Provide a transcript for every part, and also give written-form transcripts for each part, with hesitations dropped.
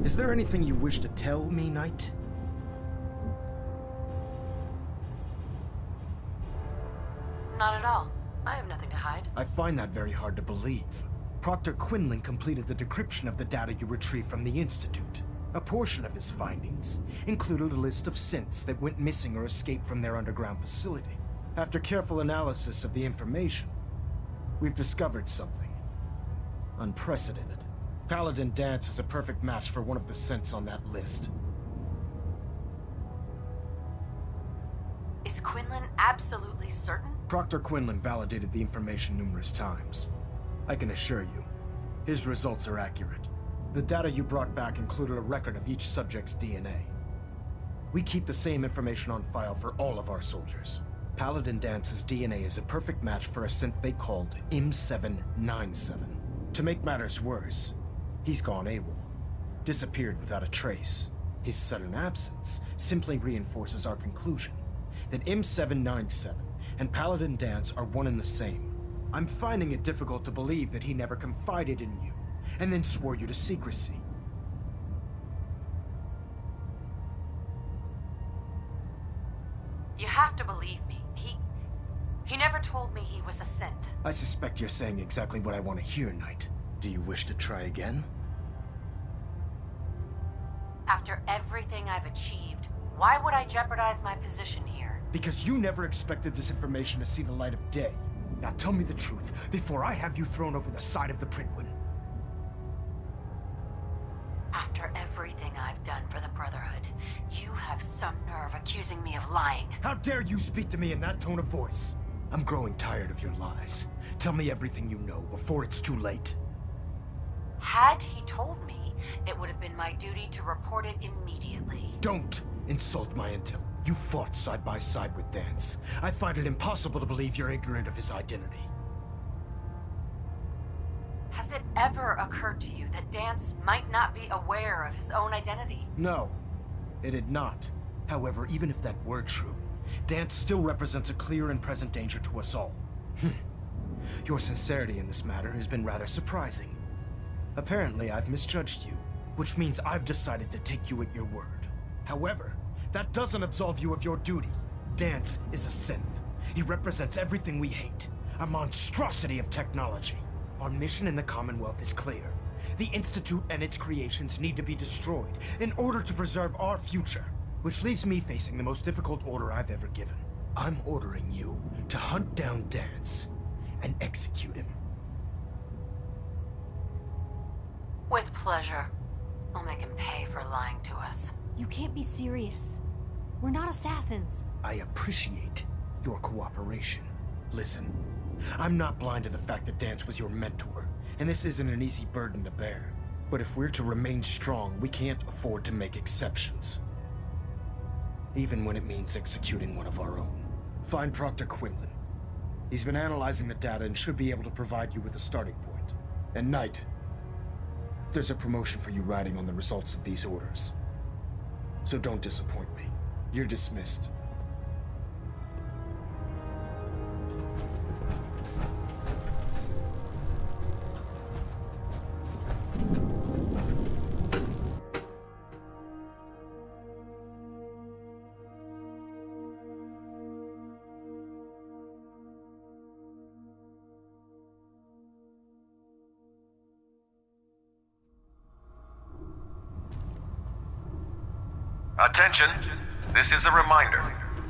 Is there anything you wish to tell me, Knight? Not at all. I have nothing to hide. I find that very hard to believe. Proctor Quinlan completed the decryption of the data you retrieved from the Institute. A portion of his findings included a list of synths that went missing or escaped from their underground facility. After careful analysis of the information, we've discovered something unprecedented. Paladin Danse is a perfect match for one of the synths on that list. Is Quinlan absolutely certain? Proctor Quinlan validated the information numerous times. I can assure you, his results are accurate. The data you brought back included a record of each subject's DNA. We keep the same information on file for all of our soldiers. Paladin Dance's DNA is a perfect match for a synth they called M797. To make matters worse, he's gone AWOL, disappeared without a trace. His sudden absence simply reinforces our conclusion that M797 and Paladin Danse are one and the same. I'm finding it difficult to believe that he never confided in you, and then swore you to secrecy. You have to believe me. He never told me he was a synth. I suspect you're saying exactly what I want to hear, Knight. Do you wish to try again? After everything I've achieved, why would I jeopardize my position here? Because you never expected this information to see the light of day. Now tell me the truth, before I have you thrown over the side of the Printwin. After everything I've done for the Brotherhood, you have some nerve accusing me of lying. How dare you speak to me in that tone of voice? I'm growing tired of your lies. Tell me everything you know before it's too late. Had he told me, it would have been my duty to report it immediately. Don't insult my intel. You fought side by side with Danse. I find it impossible to believe you're ignorant of his identity. Has it ever occurred to you that Danse might not be aware of his own identity? No, it did not. However, even if that were true, Danse still represents a clear and present danger to us all. Your sincerity in this matter has been rather surprising. Apparently, I've misjudged you, which means I've decided to take you at your word. However, that doesn't absolve you of your duty. Danse is a synth. He represents everything we hate, a monstrosity of technology. Our mission in the Commonwealth is clear. The Institute and its creations need to be destroyed in order to preserve our future, which leaves me facing the most difficult order I've ever given. I'm ordering you to hunt down Danse and execute him. With pleasure. I'll make him pay for lying to us. You can't be serious. We're not assassins. I appreciate your cooperation. Listen, I'm not blind to the fact that Danse was your mentor, and this isn't an easy burden to bear. But if we're to remain strong, we can't afford to make exceptions. Even when it means executing one of our own. Find Proctor Quinlan. He's been analyzing the data and should be able to provide you with a starting point. And Knight, there's a promotion for you riding on the results of these orders. So don't disappoint me. You're dismissed. Attention! This is a reminder.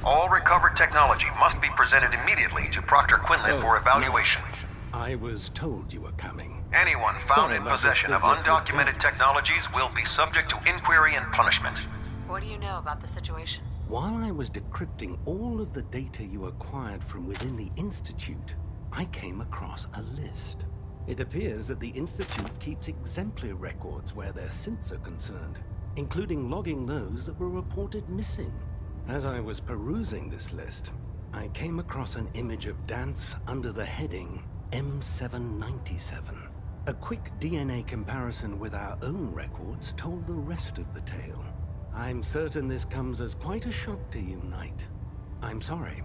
All recovered technology must be presented immediately to Proctor Quinlan for evaluation. No. I was told you were coming. Anyone found in possession of undocumented technologies will be subject to inquiry and punishment. What do you know about the situation? While I was decrypting all of the data you acquired from within the Institute, I came across a list. It appears that the Institute keeps exemplary records where their synths are concerned, including logging those that were reported missing. As I was perusing this list, I came across an image of Danse under the heading M797. A quick DNA comparison with our own records told the rest of the tale. I'm certain this comes as quite a shock to you, Knight. I'm sorry.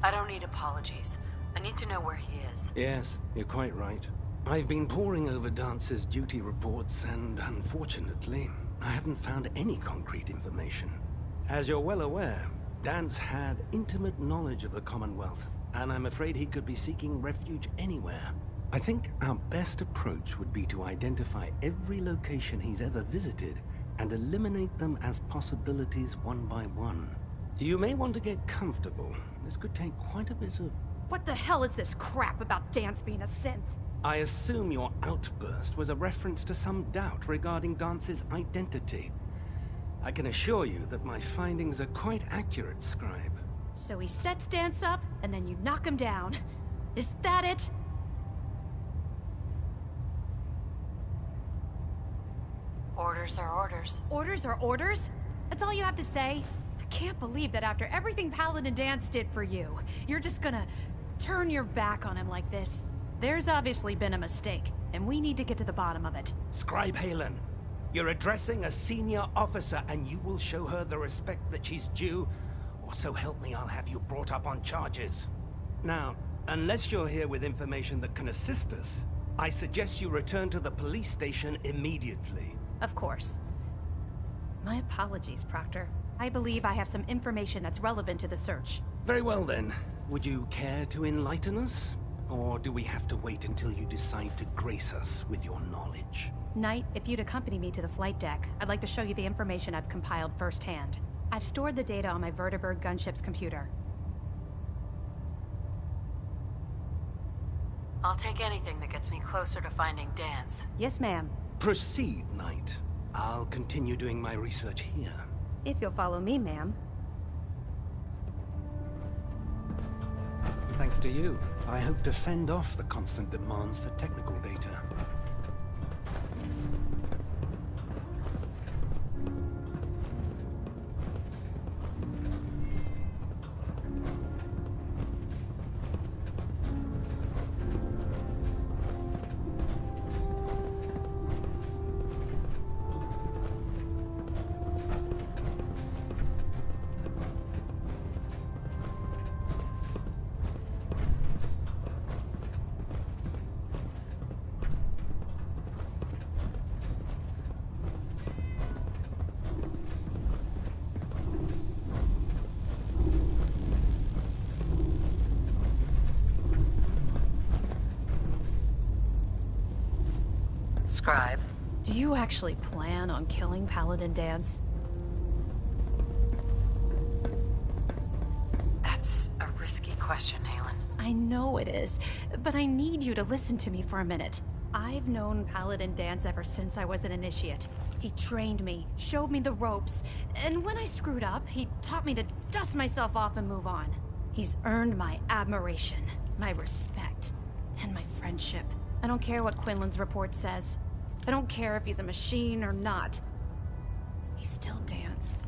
I don't need apologies. I need to know where he is. Yes, you're quite right. I've been poring over Dance's duty reports, and unfortunately, I haven't found any concrete information. As you're well aware, Dance had intimate knowledge of the Commonwealth, and I'm afraid he could be seeking refuge anywhere. I think our best approach would be to identify every location he's ever visited and eliminate them as possibilities one by one. You may want to get comfortable. This could take quite a bit of... What the hell is this crap about Dance being a synth? I assume your outburst was a reference to some doubt regarding Dance's identity. I can assure you that my findings are quite accurate, Scribe. So he sets Dance up, and then you knock him down. Is that it? Orders are orders. Orders are orders? That's all you have to say? I can't believe that after everything Paladin Dance did for you, you're just gonna turn your back on him like this. There's obviously been a mistake, and we need to get to the bottom of it. Scribe Halen, you're addressing a senior officer, and you will show her the respect that she's due, or so help me, I'll have you brought up on charges. Now, unless you're here with information that can assist us, I suggest you return to the police station immediately. Of course. My apologies, Proctor. I believe I have some information that's relevant to the search. Very well then. Would you care to enlighten us? Or do we have to wait until you decide to grace us with your knowledge? Knight, if you'd accompany me to the flight deck, I'd like to show you the information I've compiled firsthand. I've stored the data on my Vertibird gunship's computer. I'll take anything that gets me closer to finding Dance. Yes, ma'am. Proceed, Knight. I'll continue doing my research here. If you'll follow me, ma'am. Thanks to you, I hope to fend off the constant demands for technical data. Scribe. Do you actually plan on killing Paladin Dance? That's a risky question, Halen. I know it is, but I need you to listen to me for a minute. I've known Paladin Dance ever since I was an initiate. He trained me, showed me the ropes, and when I screwed up, he taught me to dust myself off and move on. He's earned my admiration, my respect, and my friendship. I don't care what Quinlan's report says. I don't care if he's a machine or not. He's still Dance.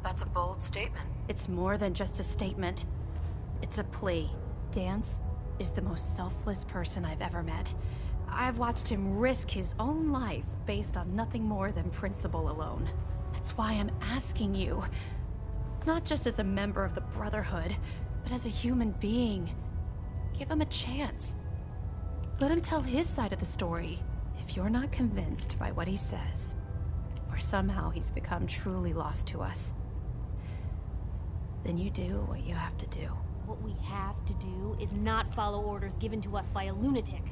That's a bold statement. It's more than just a statement. It's a plea. Dance is the most selfless person I've ever met. I've watched him risk his own life based on nothing more than principle alone. That's why I'm asking you. Not just as a member of the Brotherhood, but as a human being. Give him a chance. Let him tell his side of the story. If you're not convinced by what he says, or somehow he's become truly lost to us, then you do what you have to do. What we have to do is not follow orders given to us by a lunatic.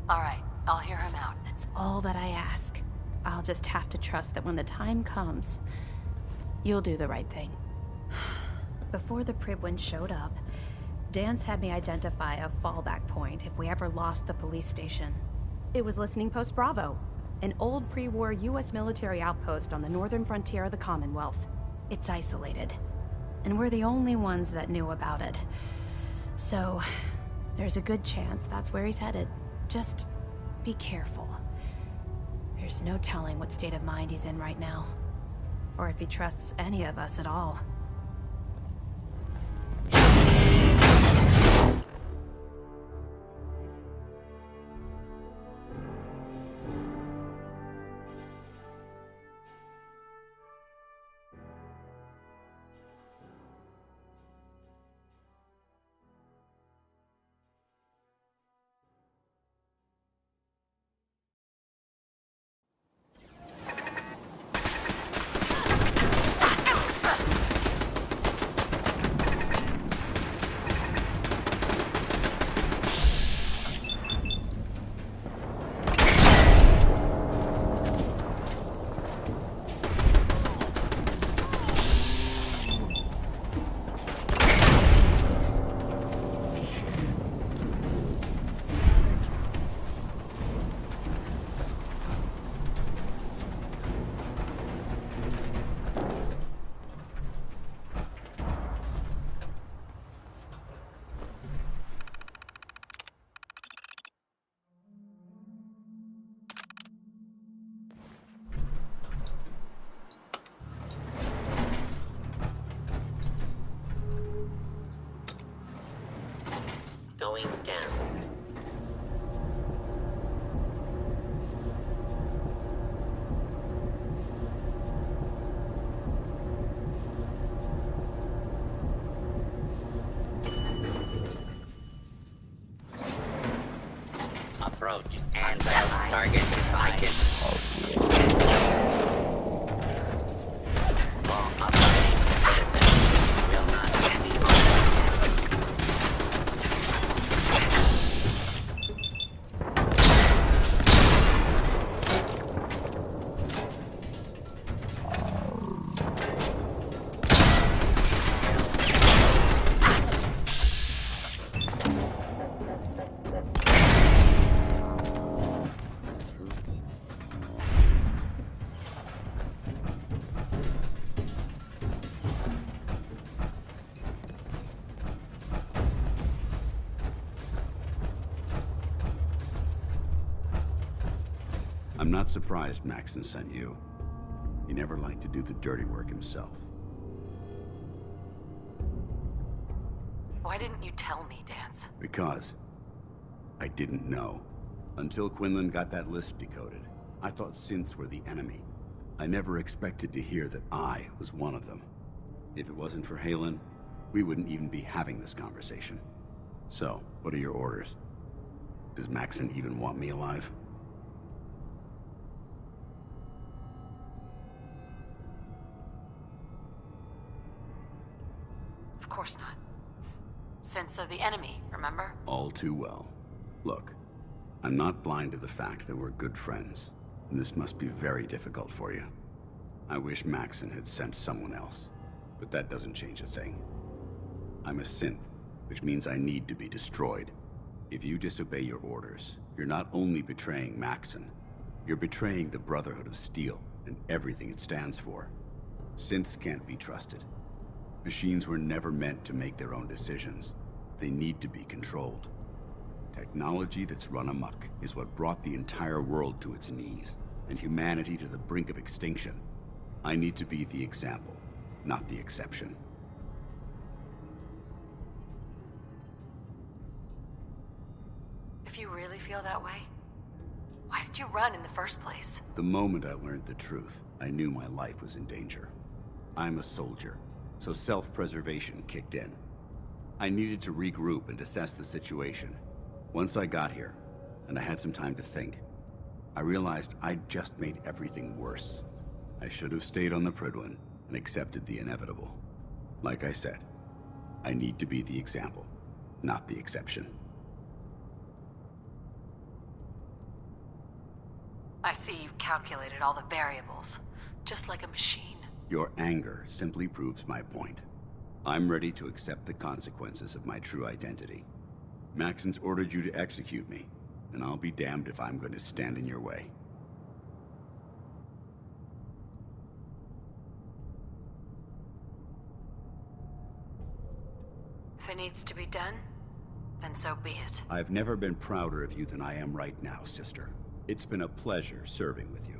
All right, I'll hear him out. That's all that I ask. I'll just have to trust that when the time comes, you'll do the right thing. Before the Pribwin showed up, Dance had me identify a fallback point if we ever lost the police station. It was Listening Post Bravo, an old pre-war US military outpost on the northern frontier of the Commonwealth. It's isolated, and we're the only ones that knew about it. So, there's a good chance that's where he's headed. Just be careful. There's no telling what state of mind he's in right now, or if he trusts any of us at all. going down. Approach and target icon. Bomb uploading. Citizen will not be I'm not surprised Maxon sent you. He never liked to do the dirty work himself. Why didn't you tell me, Dance? Because I didn't know. Until Quinlan got that list decoded, I thought synths were the enemy. I never expected to hear that I was one of them. If it wasn't for Halen, we wouldn't even be having this conversation. So, what are your orders? Does Maxon even want me alive? Of course not. Synths are the enemy, remember? All too well. Look, I'm not blind to the fact that we're good friends, and this must be very difficult for you. I wish Maxon had sent someone else, but that doesn't change a thing. I'm a synth, which means I need to be destroyed. If you disobey your orders, you're not only betraying Maxon, you're betraying the Brotherhood of Steel and everything it stands for. Synths can't be trusted. Machines were never meant to make their own decisions. They need to be controlled. Technology that's run amok is what brought the entire world to its knees, and humanity to the brink of extinction. I need to be the example, not the exception. If you really feel that way, why did you run in the first place? The moment I learned the truth, I knew my life was in danger. I'm a soldier, so self-preservation kicked in. I needed to regroup and assess the situation. Once I got here, and I had some time to think, I realized I'd just made everything worse. I should have stayed on the Prydwen and accepted the inevitable. Like I said, I need to be the example, not the exception. I see you've calculated all the variables, just like a machine. Your anger simply proves my point. I'm ready to accept the consequences of my true identity. Maxon's ordered you to execute me, and I'll be damned if I'm going to stand in your way. If it needs to be done, then so be it. I've never been prouder of you than I am right now, sister. It's been a pleasure serving with you.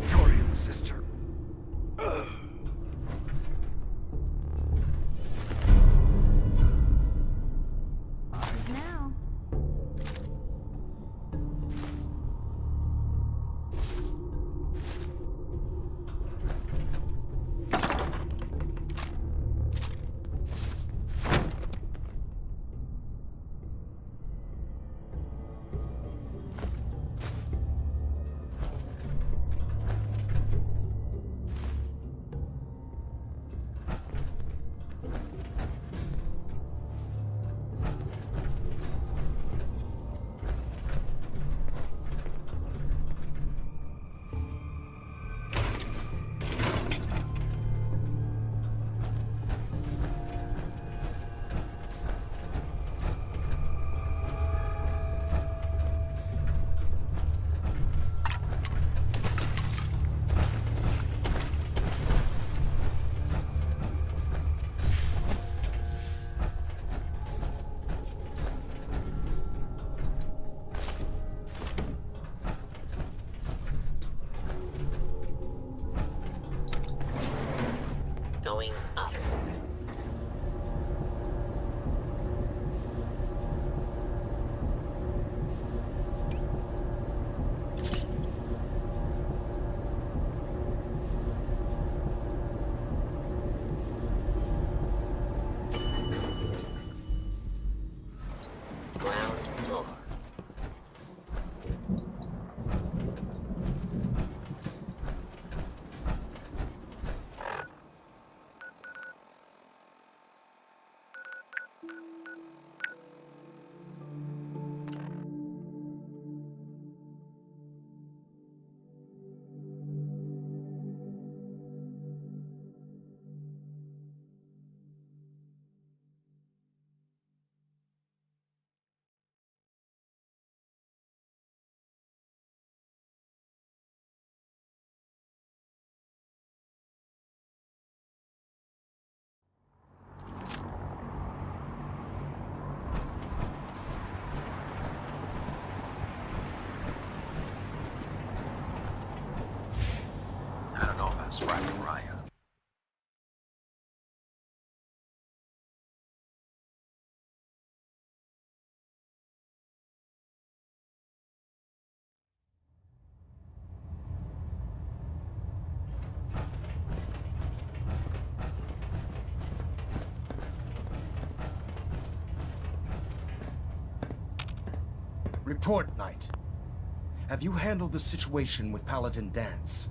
Torian, sister. Now. going up. Ground floor. I don't know if that's right, Raya. Report, Knight. Have you handled the situation with Paladin Dance?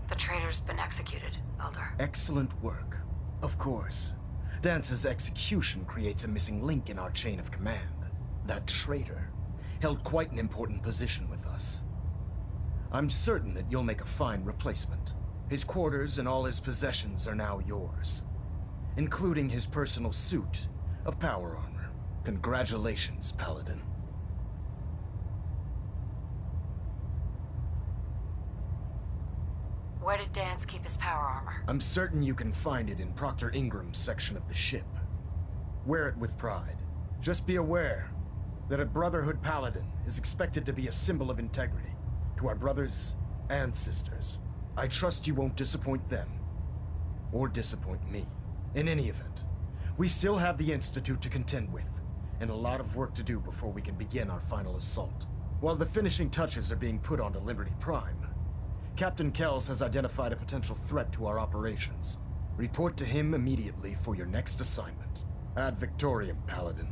The traitor's been executed, Elder. Excellent work. Of course. Dance's execution creates a missing link in our chain of command. That traitor held quite an important position with us. I'm certain that you'll make a fine replacement. His quarters and all his possessions are now yours, including his personal suit of power armor. Congratulations, Paladin. Where did Dance keep his power armor? I'm certain you can find it in Proctor Ingram's section of the ship. Wear it with pride. Just be aware that a Brotherhood Paladin is expected to be a symbol of integrity to our brothers and sisters. I trust you won't disappoint them, or disappoint me. In any event, we still have the Institute to contend with, and a lot of work to do before we can begin our final assault. While the finishing touches are being put onto Liberty Prime, Captain Kells has identified a potential threat to our operations. Report to him immediately for your next assignment. Ad Victoriam, Paladin.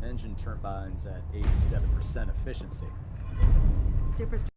Engine turbines at 87% efficiency. Superstructure